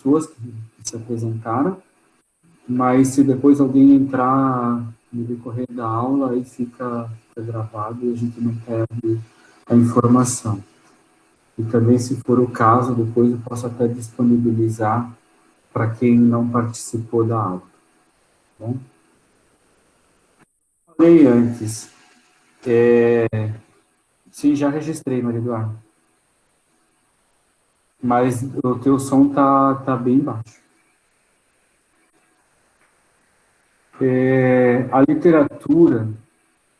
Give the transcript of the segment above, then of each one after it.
pessoas que se apresentaram, mas se depois alguém entrar no decorrer da aula, aí fica gravado e a gente não perde a informação. E também, se for o caso, depois eu posso até disponibilizar para quem não participou da aula. Tá bom? Falei antes. Sim, já registrei, Maria Eduarda. Mas o teu som tá bem baixo. A literatura,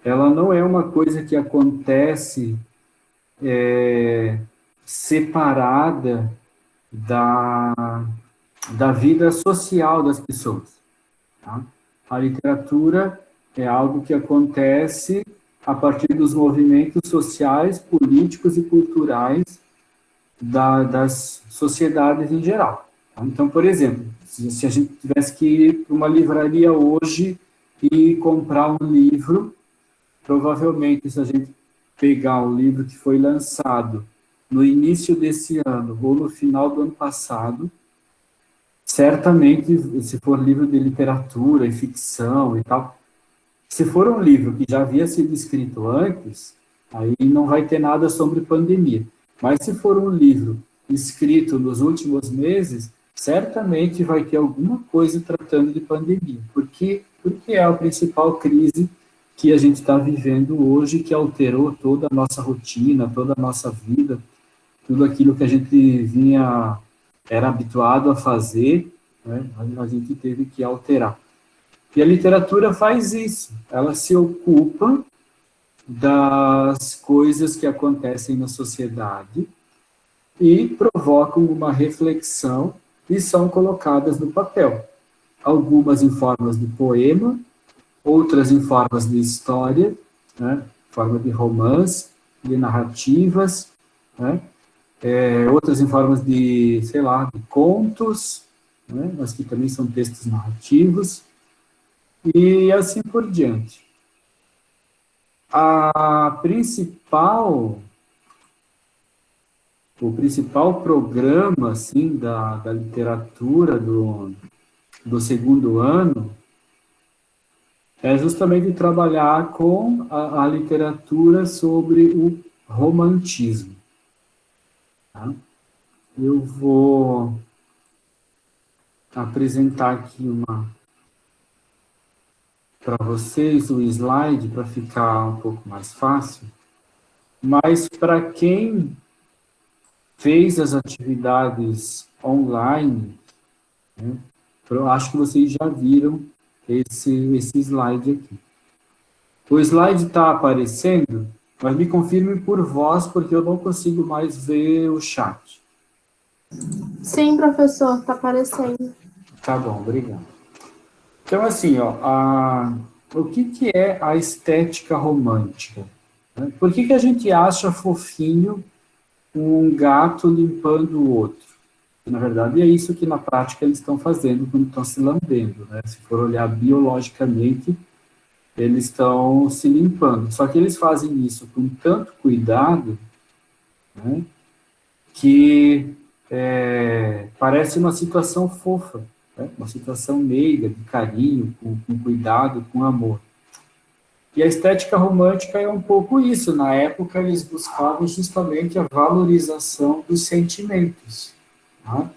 ela não é uma coisa que acontece separada da vida social das pessoas. Tá? A literatura é algo que acontece a partir dos movimentos sociais, políticos e culturais das sociedades em geral. Tá? Então, por exemplo, se a gente tivesse que ir para uma livraria hoje e comprar um livro, provavelmente, se a gente pegar um livro que foi lançado no início desse ano ou no final do ano passado, certamente, se for livro de literatura e ficção e tal, se for um livro que já havia sido escrito antes, aí não vai ter nada sobre pandemia. Mas se for um livro escrito nos últimos meses, certamente vai ter alguma coisa tratando de pandemia, porque é a principal crise que a gente está vivendo hoje, que alterou toda a nossa rotina, toda a nossa vida, tudo aquilo que a gente era habituado a fazer, né, a gente teve que alterar. E a literatura faz isso, ela se ocupa das coisas que acontecem na sociedade e provocam uma reflexão e são colocadas no papel. Algumas em formas de poema, outras em formas de história, né, forma de romance, de narrativas, né, outras em formas de, sei lá, de contos, né, mas que também são textos narrativos, e assim por diante. O principal programa, assim, da literatura do segundo ano é justamente trabalhar com a literatura sobre o romantismo. Tá? Eu vou apresentar aqui para vocês o slide para ficar um pouco mais fácil, mas para quem fez as atividades online, né, eu acho que vocês já viram esse slide aqui. O slide está aparecendo, mas me confirme por voz, porque eu não consigo mais ver o chat. Sim, professor, está aparecendo. Tá bom, obrigado. Então, assim, o que é a estética romântica? Por que a gente acha fofinho um gato limpando o outro? Na verdade, é isso que na prática eles estão fazendo quando estão se lambendo, né? Se for olhar biologicamente, eles estão se limpando. Só que eles fazem isso com tanto cuidado, né, que parece uma situação fofa, né? Uma situação meiga, de carinho, com cuidado, com amor. E a estética romântica é um pouco isso. Na época, eles buscavam justamente a valorização dos sentimentos. Tá?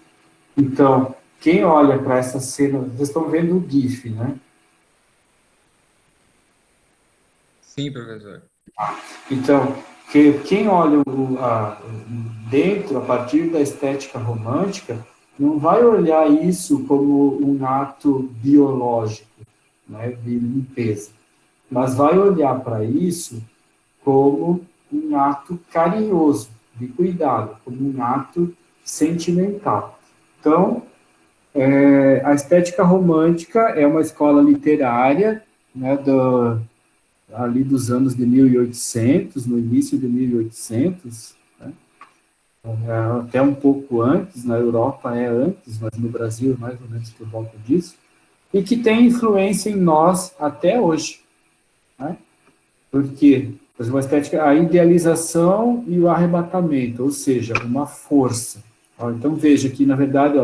Então, quem olha para essa cena, vocês estão vendo o GIF, né? Sim, professor. Então, quem olha dentro, a partir da estética romântica, não vai olhar isso como um ato biológico, né, de limpeza, mas vai olhar para isso como um ato carinhoso, de cuidado, como um ato sentimental. Então, a estética romântica é uma escola literária, né, ali dos anos de 1800, no início de 1800, né, até um pouco antes, na Europa é antes, mas no Brasil mais ou menos por volta disso, e que tem influência em nós até hoje. Né? Porque, por exemplo, a estética, a idealização e o arrebatamento, ou seja, uma força. Então, veja que, na verdade,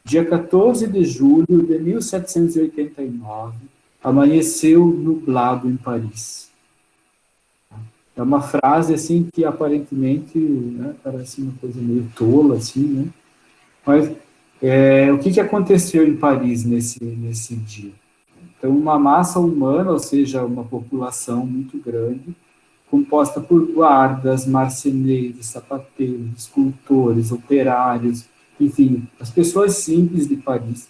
dia 14 de julho de 1789, amanheceu nublado em Paris. É uma frase, assim, que aparentemente, né, parece uma coisa meio tola, assim, né? Mas o que aconteceu em Paris nesse dia? Então, uma massa humana, ou seja, uma população muito grande, composta por guardas, marceneiros, sapateiros, escultores, operários, enfim, as pessoas simples de Paris,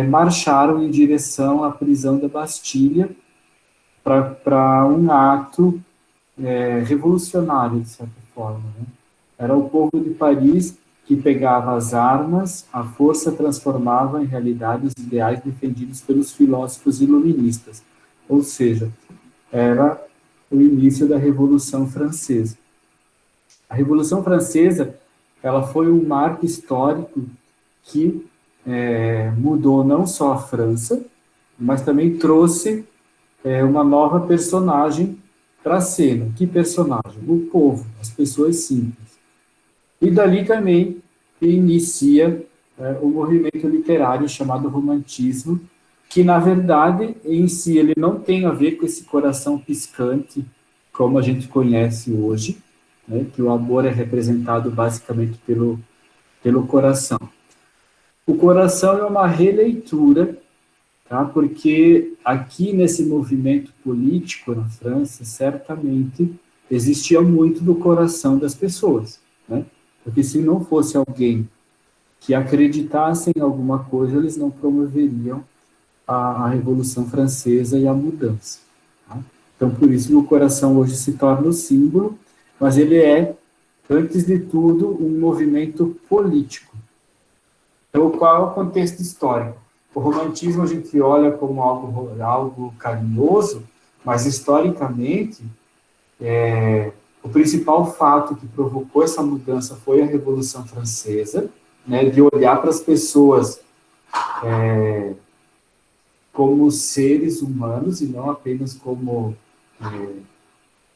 marcharam em direção à prisão da Bastilha para um ato revolucionário, de certa forma. Né? Era o povo de Paris que pegava as armas, a força transformava em realidade os ideais defendidos pelos filósofos iluministas, ou seja, era o início da Revolução Francesa. A Revolução Francesa, ela foi um marco histórico que mudou não só a França, mas também trouxe uma nova personagem para a cena. Que personagem? O povo, as pessoas simples. E dali também inicia o movimento literário chamado Romantismo, que, na verdade, em si, ele não tem a ver com esse coração piscante, como a gente conhece hoje, né, que o amor é representado basicamente pelo coração. O coração é uma releitura, tá, porque aqui nesse movimento político na França, certamente, existia muito do coração das pessoas, né? Porque se não fosse alguém que acreditasse em alguma coisa, eles não promoveriam a Revolução Francesa e a mudança. Tá? Então, por isso que o coração hoje se torna o símbolo, mas ele é, antes de tudo, um movimento político. Então, qual é o contexto histórico? O romantismo a gente olha como algo carinhoso, mas historicamente, o principal fato que provocou essa mudança foi a Revolução Francesa, né, de olhar para as pessoas como seres humanos e não apenas como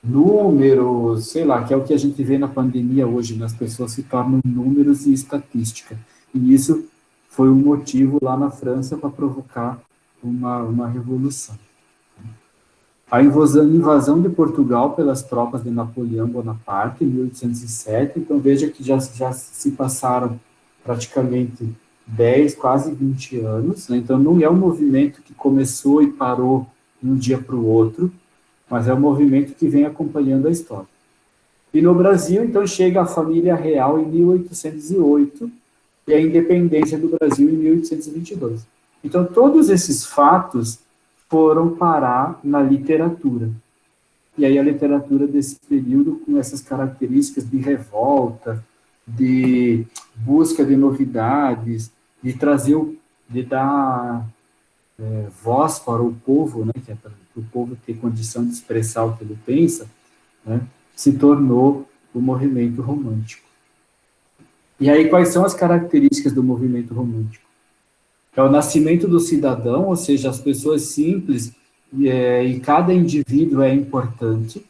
números, sei lá, que é o que a gente vê na pandemia hoje, né? As pessoas se tornam números e estatística. E isso foi um motivo lá na França para provocar uma revolução. A invasão de Portugal pelas tropas de Napoleão Bonaparte, em 1807, então veja que já se passaram praticamente 10, quase 20 anos, né? Então não é um movimento que começou e parou de um dia para o outro, mas é um movimento que vem acompanhando a história. E no Brasil, então, chega a família real em 1808 e a independência do Brasil em 1822. Então, todos esses fatos foram parar na literatura. E aí a literatura desse período, com essas características de revolta, de busca de novidades, de dar voz para o povo, né, que é para o povo ter condição de expressar o que ele pensa, né, se tornou o movimento romântico. E aí, quais são as características do movimento romântico? É o nascimento do cidadão, ou seja, as pessoas simples, e cada indivíduo é importante.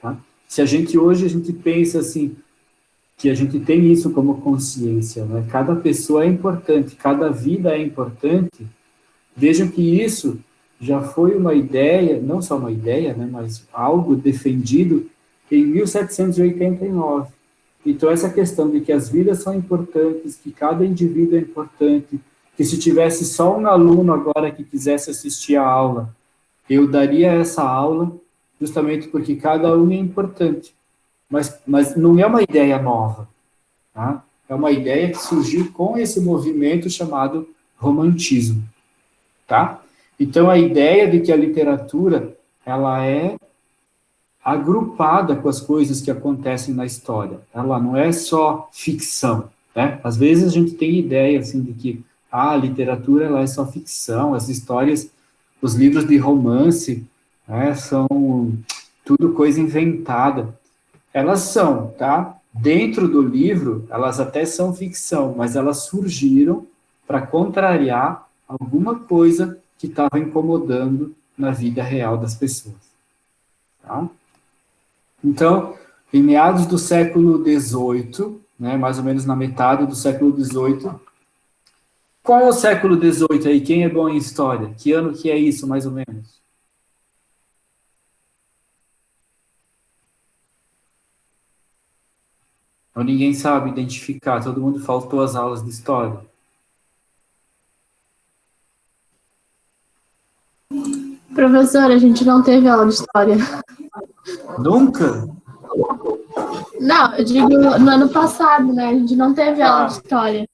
Tá? Se hoje a gente pensa assim, que a gente tem isso como consciência, né? Cada pessoa é importante, cada vida é importante. Vejam que isso já foi uma ideia, não só uma ideia, né, mas algo defendido em 1789. Então, essa questão de que as vidas são importantes, que cada indivíduo é importante, que se tivesse só um aluno agora que quisesse assistir a aula, eu daria essa aula justamente porque cada um é importante. Mas não é uma ideia nova, tá? É uma ideia que surgiu com esse movimento chamado romantismo. Tá? Então, a ideia de que a literatura ela é agrupada com as coisas que acontecem na história. Ela não é só ficção. Né? Às vezes a gente tem ideia assim, de que a literatura ela é só ficção, as histórias, os livros de romance, né, são tudo coisa inventada. Elas são, tá? Dentro do livro, elas até são ficção, mas elas surgiram para contrariar alguma coisa que estava incomodando na vida real das pessoas. Tá? Então, em meados do século XVIII, né, mais ou menos na metade do século XVIII, Qual é o século XVIII aí? Quem é bom em história? Que ano que é isso, mais ou menos? Ou ninguém sabe identificar, todo mundo faltou as aulas de história. Professor, a gente não teve aula de história. Nunca? Não, eu digo no ano passado, né? A gente não teve aula de história.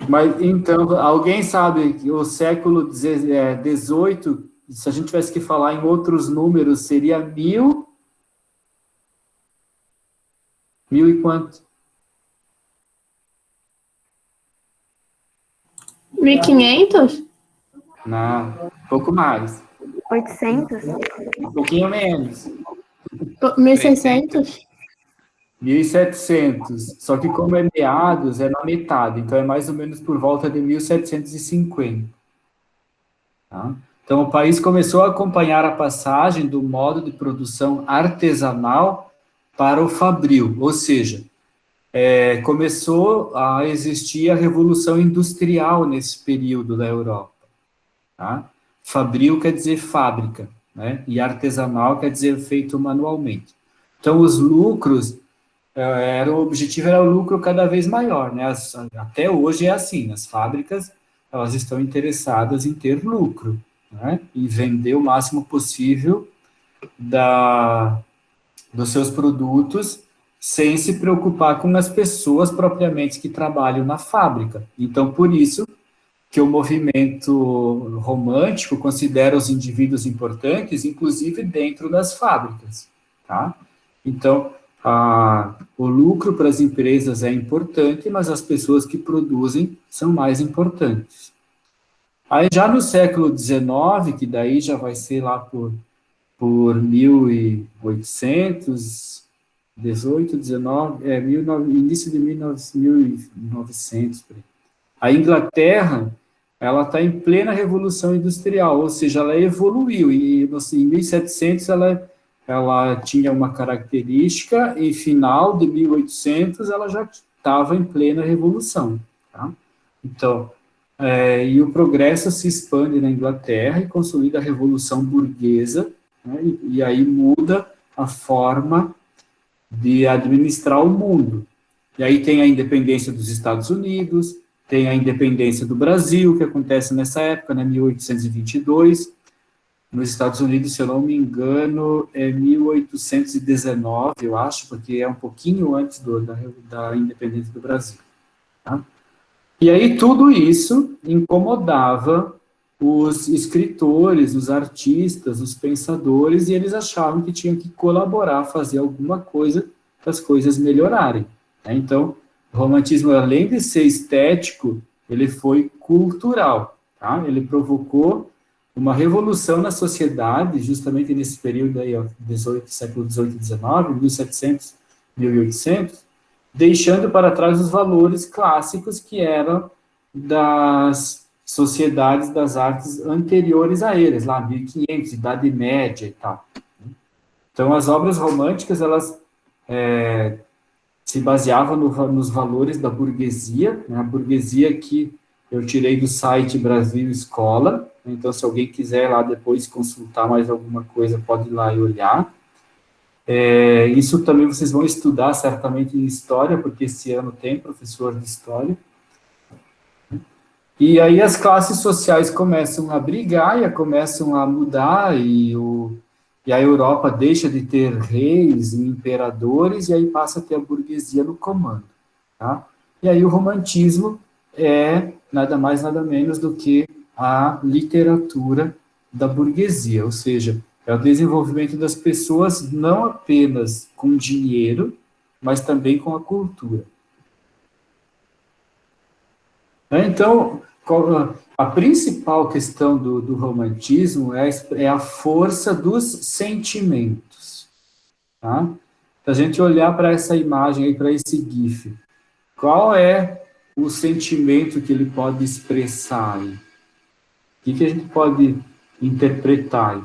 Mas, então, alguém sabe que o século XVIII, se a gente tivesse que falar em outros números, seria mil e quanto? 1500? Não, um pouco mais. 800? Um pouquinho menos. 1600? 1700. Só que como é meados, é na metade. Então, é mais ou menos por volta de 1750. Tá? Então, o país começou a acompanhar a passagem do modo de produção artesanal para o fabril, ou seja, começou a existir a revolução industrial nesse período da Europa. Tá? Fabril quer dizer fábrica, né? E artesanal quer dizer feito manualmente. Então, os lucros, o objetivo era o lucro cada vez maior, né? Até hoje é assim, as fábricas, elas estão interessadas em ter lucro, né? E vender o máximo possível dos seus produtos sem se preocupar com as pessoas propriamente que trabalham na fábrica. Então, por isso que o movimento romântico considera os indivíduos importantes, inclusive dentro das fábricas, tá? Então, o lucro para as empresas é importante, mas as pessoas que produzem são mais importantes. Aí, já no século XIX, que daí já vai ser lá por 1800, 18, 19, início de 1900, por aí. A Inglaterra, ela está em plena revolução industrial, ou seja, ela evoluiu, e assim, em 1700 ela tinha uma característica, e final de 1800 ela já estava em plena revolução. Tá? Então, e o progresso se expande na Inglaterra e consolida a revolução burguesa, né, e aí muda a forma de administrar o mundo. E aí tem a independência dos Estados Unidos, tem a independência do Brasil, que acontece nessa época, né, 1822. Nos Estados Unidos, se eu não me engano, é 1819, eu acho, porque é um pouquinho antes da independência do Brasil. Tá? E aí tudo isso incomodava os escritores, os artistas, os pensadores, e eles achavam que tinham que colaborar, fazer alguma coisa para as coisas melhorarem. Né? Então, o romantismo, além de ser estético, ele foi cultural. Tá? Ele provocou uma revolução na sociedade, justamente nesse período aí, ó, século XVIII e XIX, 1700, 1800, deixando para trás os valores clássicos que eram das sociedades das artes anteriores a eles, lá 1500, Idade Média e tal. Então, as obras românticas, elas se baseavam nos valores da burguesia, né? A burguesia que eu tirei do site Brasil Escola, então, se alguém quiser lá depois consultar mais alguma coisa, pode ir lá e olhar. Isso também vocês vão estudar certamente em História, porque esse ano tem professor de História. E aí as classes sociais começam a brigar e começam a mudar, e a Europa deixa de ter reis e imperadores, e aí passa a ter a burguesia no comando. Tá? E aí o romantismo é nada mais, nada menos do que a literatura da burguesia, ou seja, é o desenvolvimento das pessoas não apenas com dinheiro, mas também com a cultura. Então, a principal questão do romantismo é a força dos sentimentos. Tá? Se a gente olhar para essa imagem, aí, para esse GIF, qual é o sentimento que ele pode expressar aí? O que a gente pode interpretar aí?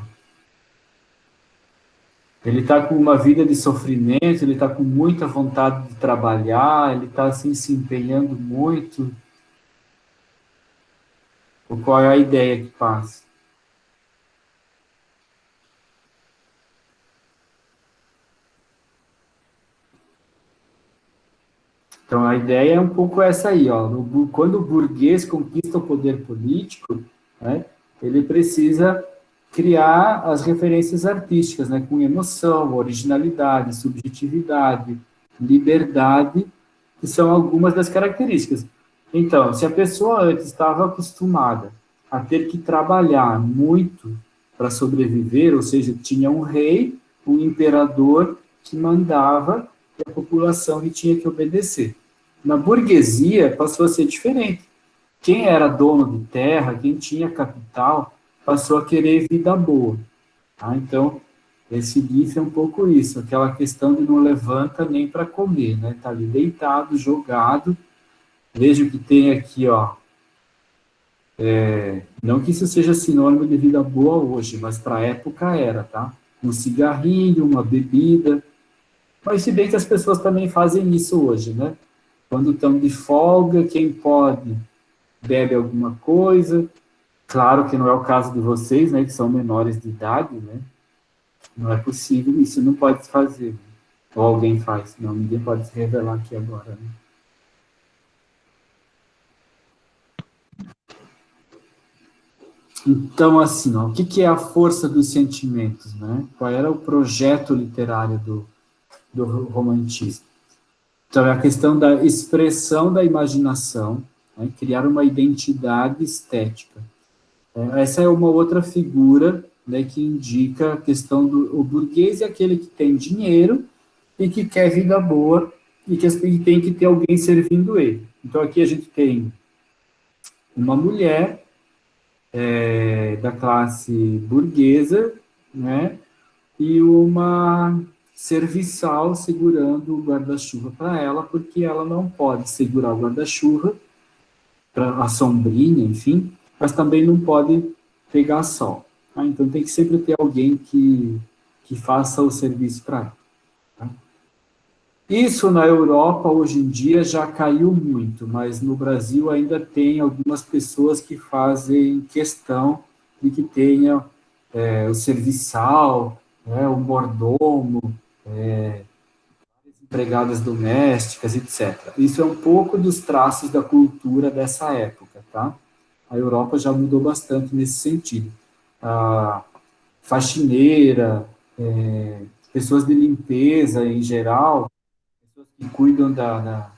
Ele está com uma vida de sofrimento, ele está com muita vontade de trabalhar, ele está assim, se empenhando muito. Ou qual é a ideia que passa? Então, a ideia é um pouco essa aí, ó. Quando o burguês conquista o poder político, né, ele precisa criar as referências artísticas, né, com emoção, originalidade, subjetividade, liberdade, que são algumas das características. Então, se a pessoa antes estava acostumada a ter que trabalhar muito para sobreviver, ou seja, tinha um rei, um imperador que mandava e a população lhe tinha que obedecer. Na burguesia passou a ser diferente. Quem era dono de terra, quem tinha capital, passou a querer vida boa. Tá? Então, esse GIF é um pouco isso, aquela questão de não levanta nem para comer, né? Tá ali deitado, jogado. Veja que tem aqui, ó. Não que isso seja sinônimo de vida boa hoje, mas para a época era, tá? Um cigarrinho, uma bebida. Mas se bem que as pessoas também fazem isso hoje, né? Quando estão de folga, quem pode bebe alguma coisa. Claro que não é o caso de vocês, né? Que são menores de idade, né? Não é possível, isso não pode se fazer. Ou alguém faz. Não, ninguém pode se revelar aqui agora, né? Então, assim, ó, o que é a força dos sentimentos, né? Qual era o projeto literário do romantismo? Então, é a questão da expressão da imaginação, né? Criar uma identidade estética. Essa é uma outra figura, né, que indica a questão do o burguês é aquele que tem dinheiro e que quer vida boa e que tem que ter alguém servindo ele. Então, aqui a gente tem uma mulher da classe burguesa, né, e uma serviçal segurando o guarda-chuva para ela, porque ela não pode segurar o guarda-chuva, para a sombrinha, enfim, mas também não pode pegar sol. Tá? Então tem que sempre ter alguém que faça o serviço para ela. Tá? Isso na Europa hoje em dia já caiu muito, mas no Brasil ainda tem algumas pessoas que fazem questão de que tenha o serviçal, né, o mordomo, empregadas domésticas, etc. Isso é um pouco dos traços da cultura dessa época, tá? A Europa já mudou bastante nesse sentido. A faxineira, pessoas de limpeza em geral, pessoas que cuidam da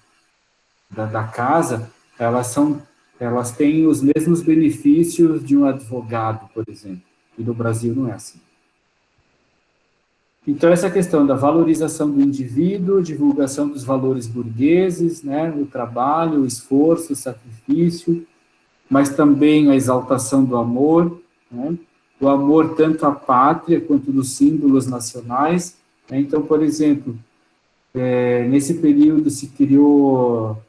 casa, elas têm os mesmos benefícios de um advogado, por exemplo. E no Brasil não é assim. Então, essa questão da valorização do indivíduo, divulgação dos valores burgueses, né, o trabalho, o esforço, o sacrifício, mas também a exaltação do amor, né, o amor tanto à pátria quanto dos símbolos nacionais. Né. Então, por exemplo, nesse período se criou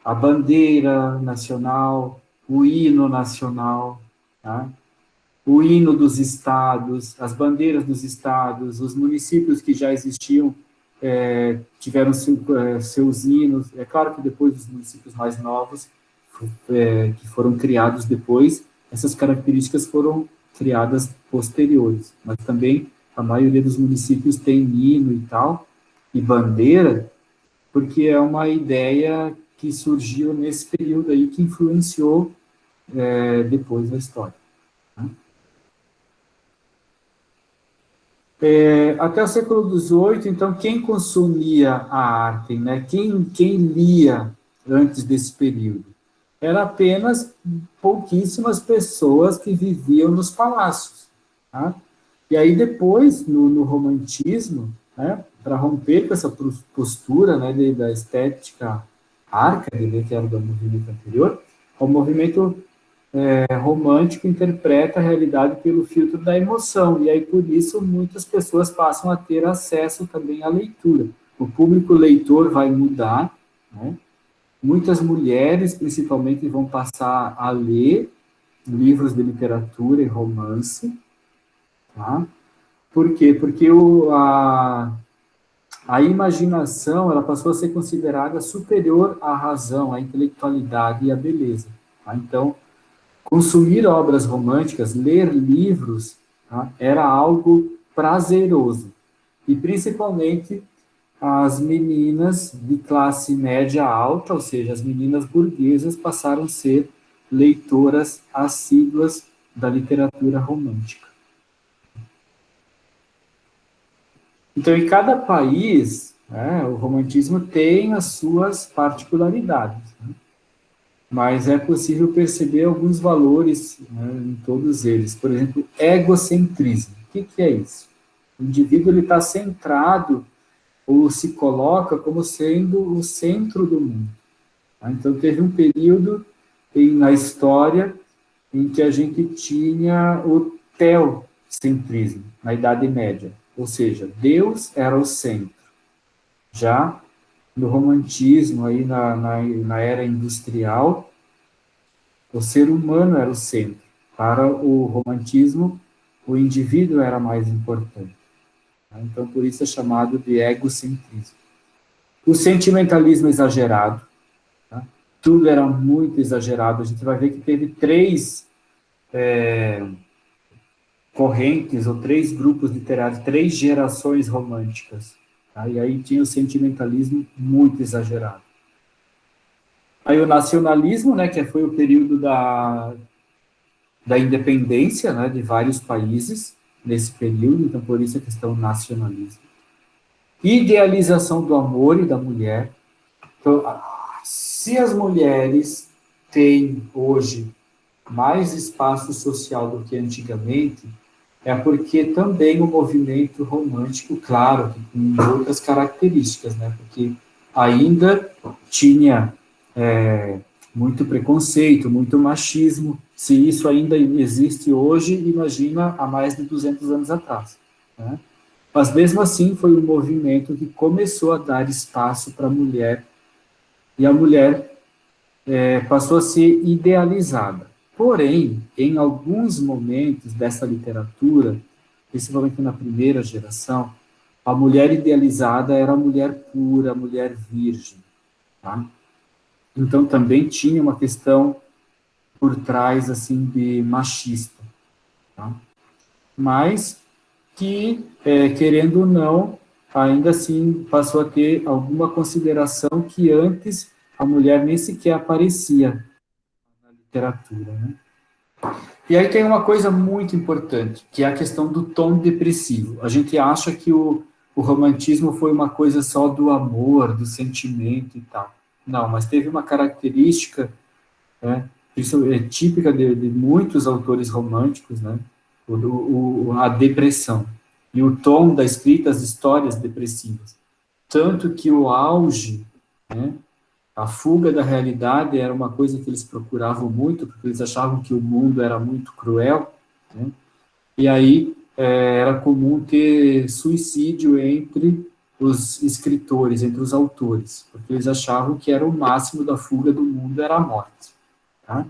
a bandeira nacional, o hino nacional, tá? O hino dos estados, as bandeiras dos estados, os municípios que já existiam tiveram seus hinos. É claro que depois os municípios mais novos, que foram criados depois, essas características foram criadas posteriores. Mas também a maioria dos municípios tem hino e tal, e bandeira, porque é uma ideia que surgiu nesse período aí que influenciou depois a história. Até o século XVIII, então, quem consumia a arte, né? Quem lia antes desse período? Era apenas pouquíssimas pessoas que viviam nos palácios. Tá? E aí depois, no romantismo, né, para romper com essa postura, né, da estética arcade, né, que era do movimento anterior, o movimento romântico interpreta a realidade pelo filtro da emoção, e aí por isso muitas pessoas passam a ter acesso também à leitura. O público leitor vai mudar, né? Muitas mulheres, principalmente, vão passar a ler livros de literatura e romance, tá? Por quê? Porque a imaginação ela passou a ser considerada superior à razão, à intelectualidade e à beleza. Tá? Então, consumir obras românticas, ler livros, tá, era algo prazeroso. E principalmente as meninas de classe média alta, ou seja, as meninas burguesas, passaram a ser leitoras assíduas da literatura romântica. Então, em cada país, o romantismo tem as suas particularidades, né? Mas é possível perceber alguns valores, né, em todos eles. Por exemplo, egocentrismo. O que é isso? O indivíduo está centrado ou se coloca como sendo o centro do mundo. Tá? Então, teve um período na história em que a gente tinha o teocentrismo, na Idade Média. Ou seja, Deus era o centro. Já no romantismo, aí na era industrial, o ser humano era o centro. Para o romantismo, o indivíduo era mais importante. Então, por isso é chamado de egocentrismo. O sentimentalismo exagerado, tá? Tudo era muito exagerado. A gente vai ver que teve três correntes, ou três grupos literários, três gerações românticas. Tá? E aí tinha o sentimentalismo muito exagerado. Aí o nacionalismo, né, que foi o período da independência, né, de vários países nesse período, então por isso a questão nacionalismo. Idealização do amor e da mulher. Então, se as mulheres têm hoje mais espaço social do que antigamente, é porque também o movimento romântico, claro, com outras características, né? Porque ainda tinha muito preconceito, muito machismo. Se isso ainda existe hoje, imagina há mais de 200 anos atrás, né? Mas mesmo assim foi um movimento que começou a dar espaço para a mulher, e a mulher passou a ser idealizada. Porém, em alguns momentos dessa literatura, principalmente na primeira geração, a mulher idealizada era a mulher pura, a mulher virgem. Tá? Então também tinha uma questão por trás assim de machista. Tá? Mas que, querendo ou não, ainda assim passou a ter alguma consideração que antes a mulher nem sequer aparecia na literatura, né? E aí tem uma coisa muito importante, que é a questão do tom depressivo. A gente acha que o romantismo foi uma coisa só do amor, do sentimento e tal. Não, mas teve uma característica, né, isso é típica de muitos autores românticos, né, a depressão. E o tom da escrita, as histórias depressivas. Tanto que o auge, né, a fuga da realidade era uma coisa que eles procuravam muito, porque eles achavam que o mundo era muito cruel, né? E aí era comum ter suicídio entre os escritores, entre os autores, porque eles achavam que era o máximo da fuga do mundo, era a morte. Tá?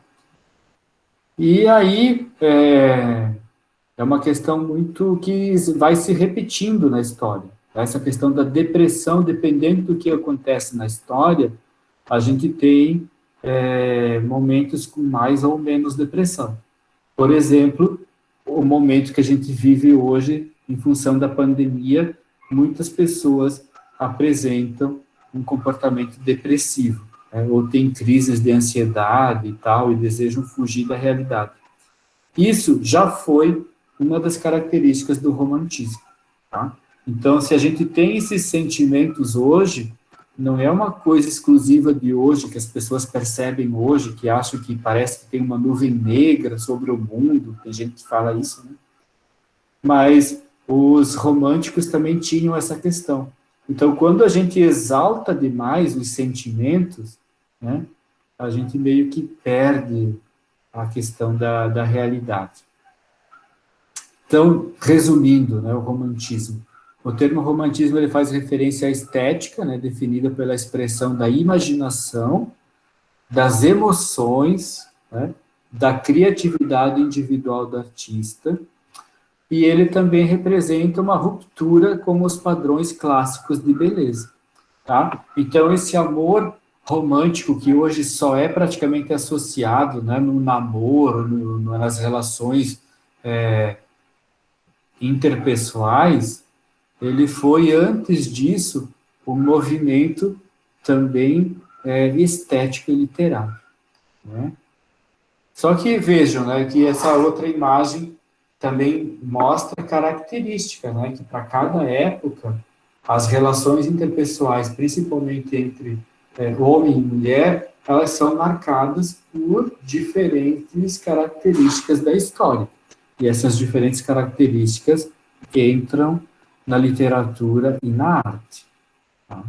E aí é uma questão muito que vai se repetindo na história. Essa questão da depressão, dependendo do que acontece na história, a gente tem momentos com mais ou menos depressão. Por exemplo, o momento que a gente vive hoje, em função da pandemia, muitas pessoas apresentam um comportamento depressivo, né, ou têm crises de ansiedade e tal, e desejam fugir da realidade. Isso já foi uma das características do romantismo. Tá? Então, se a gente tem esses sentimentos hoje, não é uma coisa exclusiva de hoje, que as pessoas percebem hoje, que acham que parece que tem uma nuvem negra sobre o mundo, tem gente que fala isso, né? Mas os românticos também tinham essa questão. Então, quando a gente exalta demais os sentimentos, né, a gente meio que perde a questão da realidade. Então, resumindo, né, o romantismo. O termo romantismo ele faz referência à estética, né, definida pela expressão da imaginação, das emoções, né, da criatividade individual do artista, e ele também representa uma ruptura com os padrões clássicos de beleza. Tá? Então, esse amor romântico que hoje só é praticamente associado, né, no namoro, nas relações interpessoais, ele foi, antes disso, um movimento também estético e literário, né? Só que vejam, né, que essa outra imagem também mostra característica, né, que para cada época as relações interpessoais, principalmente entre homem e mulher, elas são marcadas por diferentes características da história. E essas diferentes características entram na literatura e na arte. Tá?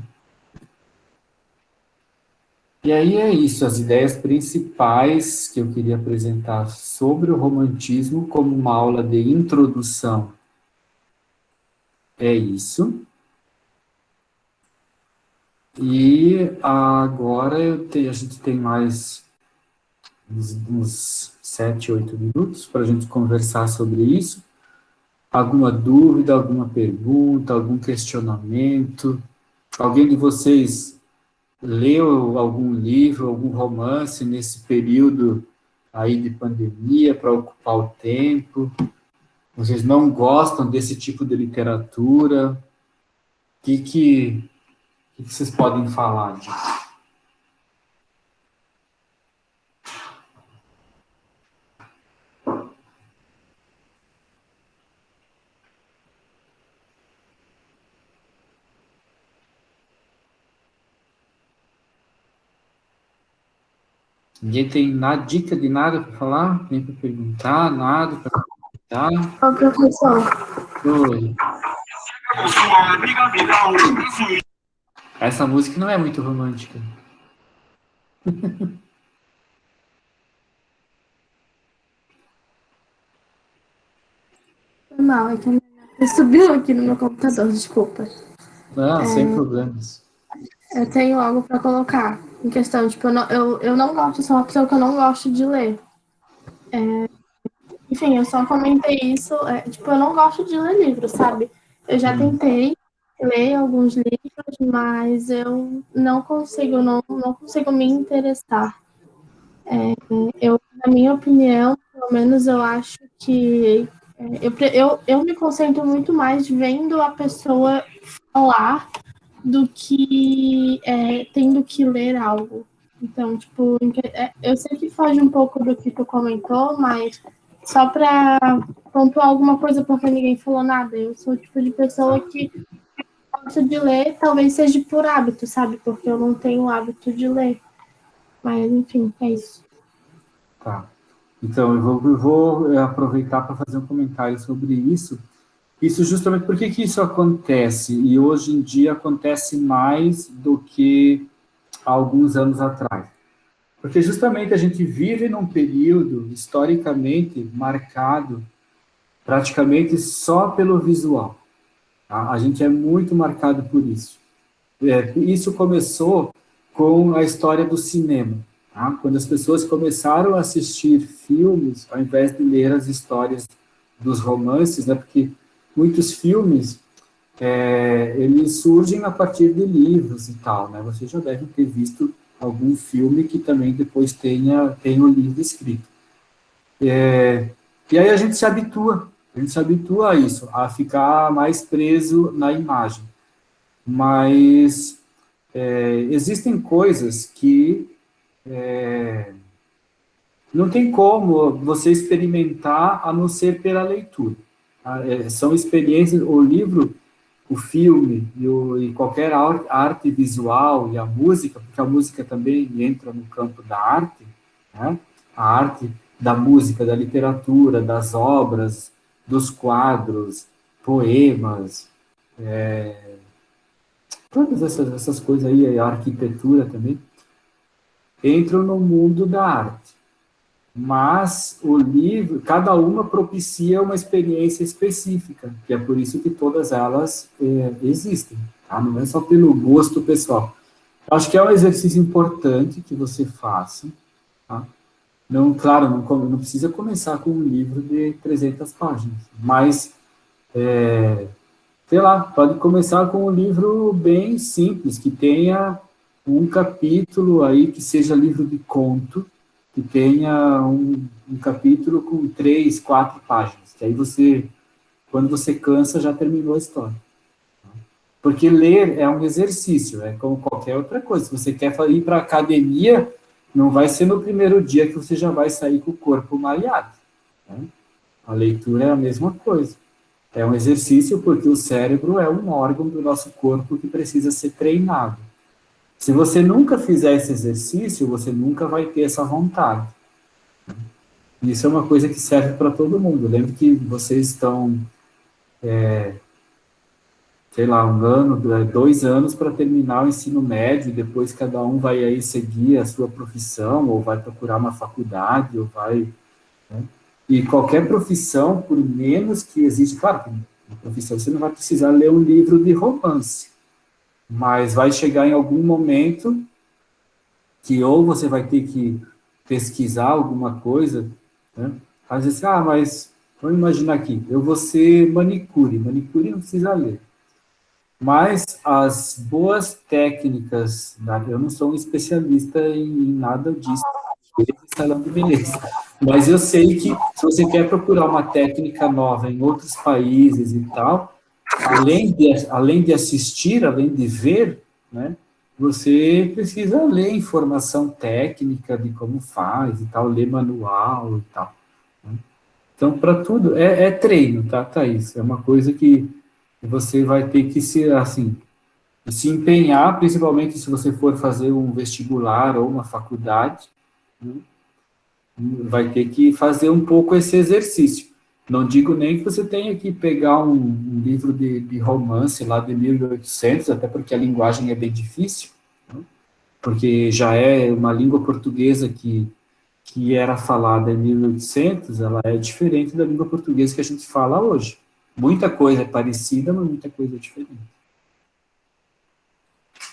E aí é isso, as ideias principais que eu queria apresentar sobre o romantismo como uma aula de introdução é isso. E agora a gente tem mais uns 7, 8 minutos para a gente conversar sobre isso. Alguma dúvida, alguma pergunta, algum questionamento? Alguém de vocês leu algum livro, algum romance nesse período aí de pandemia para ocupar o tempo? Vocês não gostam desse tipo de literatura? O que vocês podem falar disso? Ninguém tem nada, dica de nada para falar? Nem para perguntar, nada para comentar? Ô, professor, Oi. Essa música não é muito romântica. foi mal, é que a minha neta subiu aqui no meu computador, desculpa. Não, sem problemas. Eu tenho algo para colocar em questão, tipo, eu não gosto, sou uma pessoa que eu não gosto de ler. Enfim, eu só comentei isso, tipo, eu não gosto de ler livros, sabe? Eu já tentei ler alguns livros, mas eu não consigo, não consigo me interessar. Na minha opinião, pelo menos eu acho que eu me concentro muito mais vendo a pessoa falar do que tendo que ler algo. Então, tipo, eu sei que foge um pouco do que tu comentou, mas só para pontuar alguma coisa, porque ninguém falou nada. Eu sou o tipo de pessoa que gosta de ler, talvez seja por hábito, sabe? Porque eu não tenho o hábito de ler. Mas, enfim, é isso. Tá. Então, eu vou aproveitar para fazer um comentário sobre isso. Isso justamente por que isso acontece? E hoje em dia acontece mais do que há alguns anos atrás. Porque justamente a gente vive num período historicamente marcado praticamente só pelo visual. Tá? A gente é muito marcado por isso. Isso começou com a história do cinema. Tá? Quando as pessoas começaram a assistir filmes, ao invés de ler as histórias dos romances, né? Porque muitos filmes eles surgem a partir de livros e tal, né? Você já deve ter visto algum filme que também depois tenha o livro escrito. E aí a gente se habitua a isso, a ficar mais preso na imagem. Mas existem coisas que não tem como você experimentar a não ser pela leitura. Tá? São experiências, o livro, o filme e qualquer arte visual e a música, porque a música também entra no campo da arte, né? A arte da música, da literatura, das obras, dos quadros, poemas, todas essas coisas aí, a arquitetura também, entram no mundo da arte. Mas o livro, cada uma propicia uma experiência específica, que é por isso que todas elas existem, tá? Não é só pelo gosto pessoal. Eu acho que é um exercício importante que você faça, tá? Não, claro, não precisa começar com um livro de 300 páginas, mas, sei lá, pode começar com um livro bem simples, que tenha um capítulo aí que seja livro de conto, que tenha um capítulo com 3, 4 páginas, que aí você, quando você cansa, já terminou a história. Porque ler é um exercício, é como qualquer outra coisa. Se você quer ir para a academia, não vai ser no primeiro dia que você já vai sair com o corpo malhado. Né? A leitura é a mesma coisa. É um exercício porque o cérebro é um órgão do nosso corpo que precisa ser treinado. Se você nunca fizer esse exercício, você nunca vai ter essa vontade. Isso é uma coisa que serve para todo mundo. Lembre que vocês estão, sei lá, 1 ano, 2 anos para terminar o ensino médio, e depois cada um vai aí seguir a sua profissão, ou vai procurar uma faculdade, ou vai... Né? E qualquer profissão, por menos que existe, claro, que na profissão você não vai precisar ler um livro de romance, mas vai chegar em algum momento que ou você vai ter que pesquisar alguma coisa, né? Às vezes, mas vamos imaginar aqui, eu vou ser manicure não precisa ler. Mas as boas técnicas, eu não sou um especialista em nada disso, salão de beleza, mas eu sei que se você quer procurar uma técnica nova em outros países e tal, além de assistir, além de ver, né, você precisa ler informação técnica de como faz e tal, ler manual e tal. Né? Então, para tudo, é treino, tá, Thaís? É uma coisa que você vai ter que se empenhar, principalmente se você for fazer um vestibular ou uma faculdade, né? Vai ter que fazer um pouco esse exercício. Não digo nem que você tenha que pegar um livro de romance lá de 1800, até porque a linguagem é bem difícil, né? Porque já é uma língua portuguesa que era falada em 1800, ela é diferente da língua portuguesa que a gente fala hoje. Muita coisa é parecida, mas muita coisa é diferente.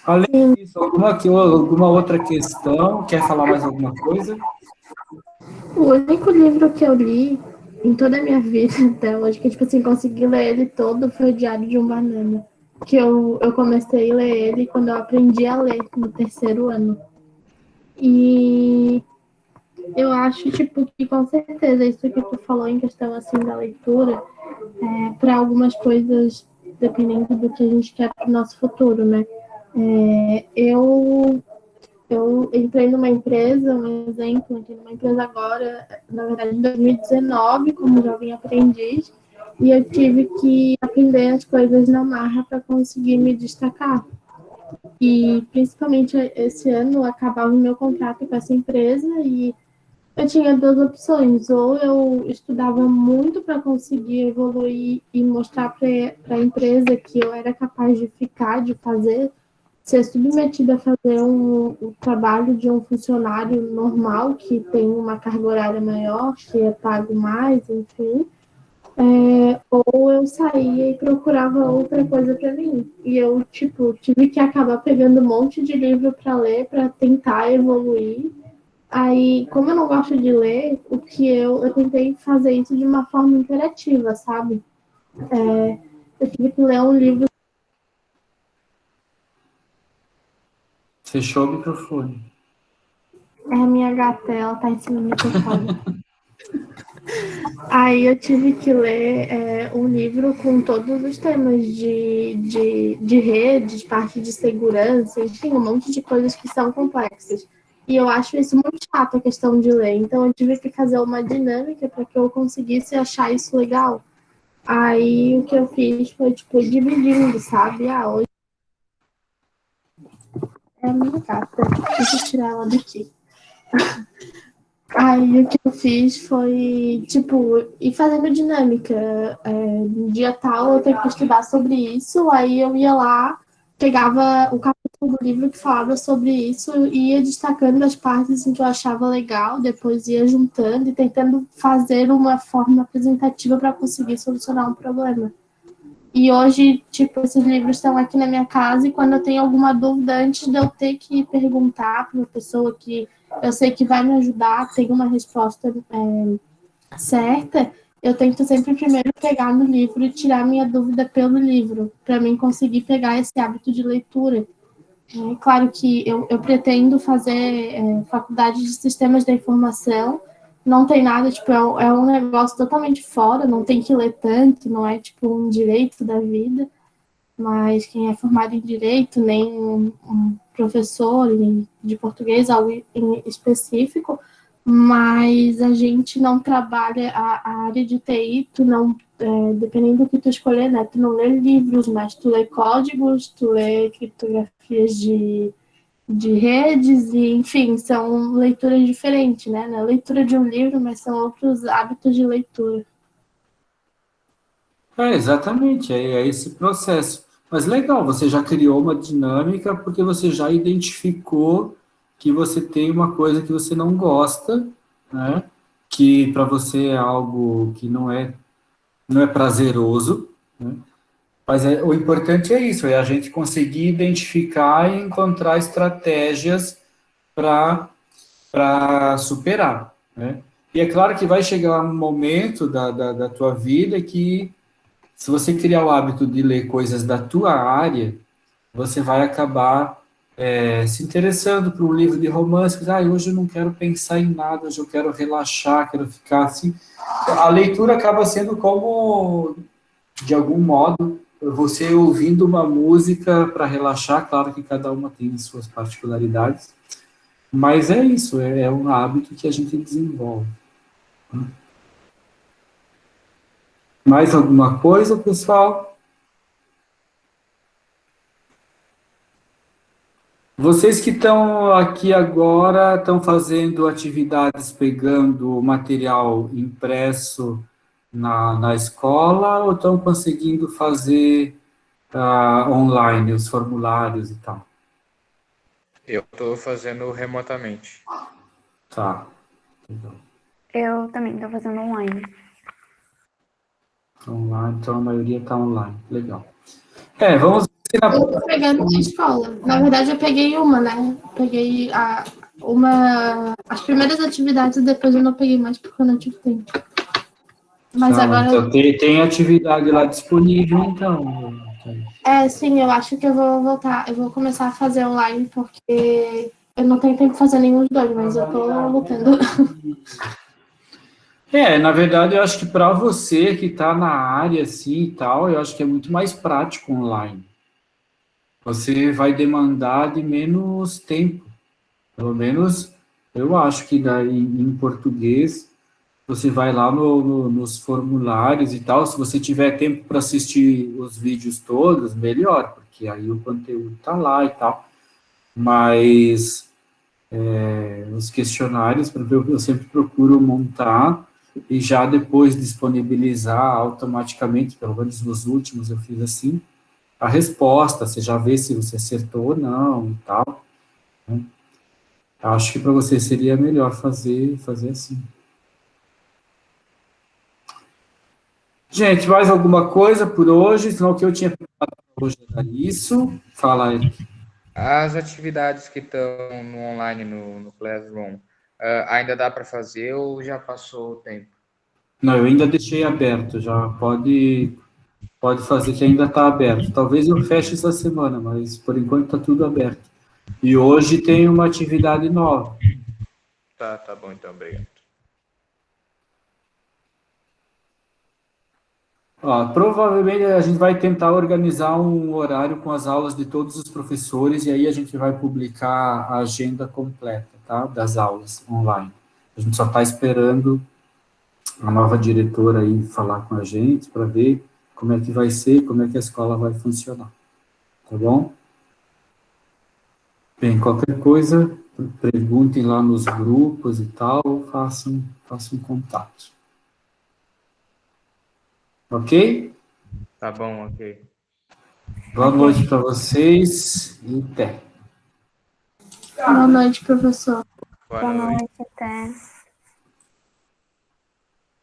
Além disso, alguma outra questão? Quer falar mais alguma coisa? O único livro que eu li em toda a minha vida até hoje, que tipo assim, consegui ler ele todo, foi o Diário de um Banana. Que eu comecei a ler ele quando eu aprendi a ler, no terceiro ano. E eu acho, tipo, que com certeza isso que tu falou em questão, assim, da leitura, para algumas coisas, dependendo do que a gente quer para o nosso futuro, né? Eu entrei numa empresa, um exemplo, entrei numa empresa agora, na verdade em 2019, como jovem aprendiz, e eu tive que aprender as coisas na marra para conseguir me destacar. E principalmente esse ano acabava o meu contrato com essa empresa e eu tinha duas opções: ou eu estudava muito para conseguir evoluir e mostrar para a empresa que eu era capaz de ficar, de fazer, ser submetida a fazer o trabalho de um funcionário normal, que tem uma carga horária maior, que é pago mais, enfim, ou eu saía e procurava outra coisa para mim. E eu, tipo, tive que acabar pegando um monte de livro para ler, para tentar evoluir. Aí, como eu não gosto de ler, eu tentei fazer isso de uma forma interativa, sabe? Eu tive que ler um livro. Fechou o microfone. É a minha gata, ela tá em cima do microfone. Aí eu tive que ler um livro com todos os temas de redes, parte de segurança, enfim, um monte de coisas que são complexas. E eu acho isso muito chato, a questão de ler. Então eu tive que fazer uma dinâmica para que eu conseguisse achar isso legal. Aí o que eu fiz foi, tipo, dividindo, sabe? Hoje é a minha gata. Deixa eu tirar ela daqui. Aí o que eu fiz foi, tipo, ir fazendo dinâmica. No dia tal eu tenho que estudar sobre isso, aí eu ia lá, pegava o capítulo do livro que falava sobre isso, ia destacando as partes em que eu achava legal, depois ia juntando e tentando fazer uma forma apresentativa para conseguir solucionar um problema. E hoje, tipo, esses livros estão aqui na minha casa e quando eu tenho alguma dúvida, antes de eu ter que perguntar para uma pessoa que eu sei que vai me ajudar, tem uma resposta certa, eu tento sempre primeiro pegar no livro e tirar minha dúvida pelo livro, para mim conseguir pegar esse hábito de leitura. É claro que eu pretendo fazer faculdade de sistemas da informação, não tem nada, tipo, é um negócio totalmente fora, não tem que ler tanto, não é tipo um direito da vida, mas quem é formado em direito, nem um professor de português, algo em específico, mas a gente não trabalha a área de TI, tu não, dependendo do que tu escolher, né, tu não lê livros, mas tu lê códigos, tu lê criptografias de redes, e enfim, são leituras diferentes, né, não é leitura de um livro, mas são outros hábitos de leitura. Exatamente, é esse processo. Mas legal, você já criou uma dinâmica porque você já identificou que você tem uma coisa que você não gosta, né? Que para você é algo que não é prazeroso, né? Mas o importante é isso, é a gente conseguir identificar e encontrar estratégias para superar, né? E é claro que vai chegar um momento da tua vida que se você criar o hábito de ler coisas da tua área, você vai acabar se interessando por um livro de romance. Hoje eu não quero pensar em nada, hoje eu quero relaxar, quero ficar assim. A leitura acaba sendo como, de algum modo, você ouvindo uma música para relaxar. Claro que cada uma tem suas particularidades, mas é isso, é um hábito que a gente desenvolve. Mais alguma coisa, pessoal? Vocês que estão aqui agora estão fazendo atividades pegando material impresso na escola ou estão conseguindo fazer online os formulários e tal? Eu estou fazendo remotamente. Tá. Legal. Eu também estou fazendo online. Online, então a maioria está online. Legal. Vamos Eu tô pegando na escola. Na verdade, eu peguei uma, né? Peguei as primeiras atividades e depois eu não peguei mais porque eu não tive tempo. Mas agora. Então, tem atividade lá disponível, então. Sim, eu acho que eu vou voltar. Eu vou começar a fazer online porque eu não tenho tempo de fazer nenhum dos dois, mas eu tô lutando. Na verdade, eu acho que para você que está na área assim e tal, eu acho que é muito mais prático online. Você vai demandar de menos tempo. Pelo menos eu acho que daí em português você vai lá nos formulários e tal. Se você tiver tempo para assistir os vídeos todos, melhor, porque aí o conteúdo está lá e tal. Mas os questionários, eu sempre procuro montar e já depois disponibilizar automaticamente, pelo menos nos últimos eu fiz assim, a resposta, você já vê se você acertou ou não e tal. Né? Acho que para você seria melhor fazer assim. Gente, mais alguma coisa por hoje? Senão o que eu tinha preparado para hoje era isso. Fala aí. As atividades que estão no online, no Classroom, ainda dá para fazer ou já passou o tempo? Não, eu ainda deixei aberto, já pode fazer que ainda está aberto. Talvez eu feche essa semana, mas por enquanto está tudo aberto. E hoje tem uma atividade nova. Tá bom, então, obrigado. Provavelmente a gente vai tentar organizar um horário com as aulas de todos os professores e aí a gente vai publicar a agenda completa, tá? Das aulas online. A gente só está esperando a nova diretora aí falar com a gente para ver como é que vai ser, como é que a escola vai funcionar. Tá bom? Bem, qualquer coisa, perguntem lá nos grupos e tal, façam contato. Ok? Tá bom, ok. Boa noite para vocês e até. Boa noite, professor. Boa Boa noite. noite, até.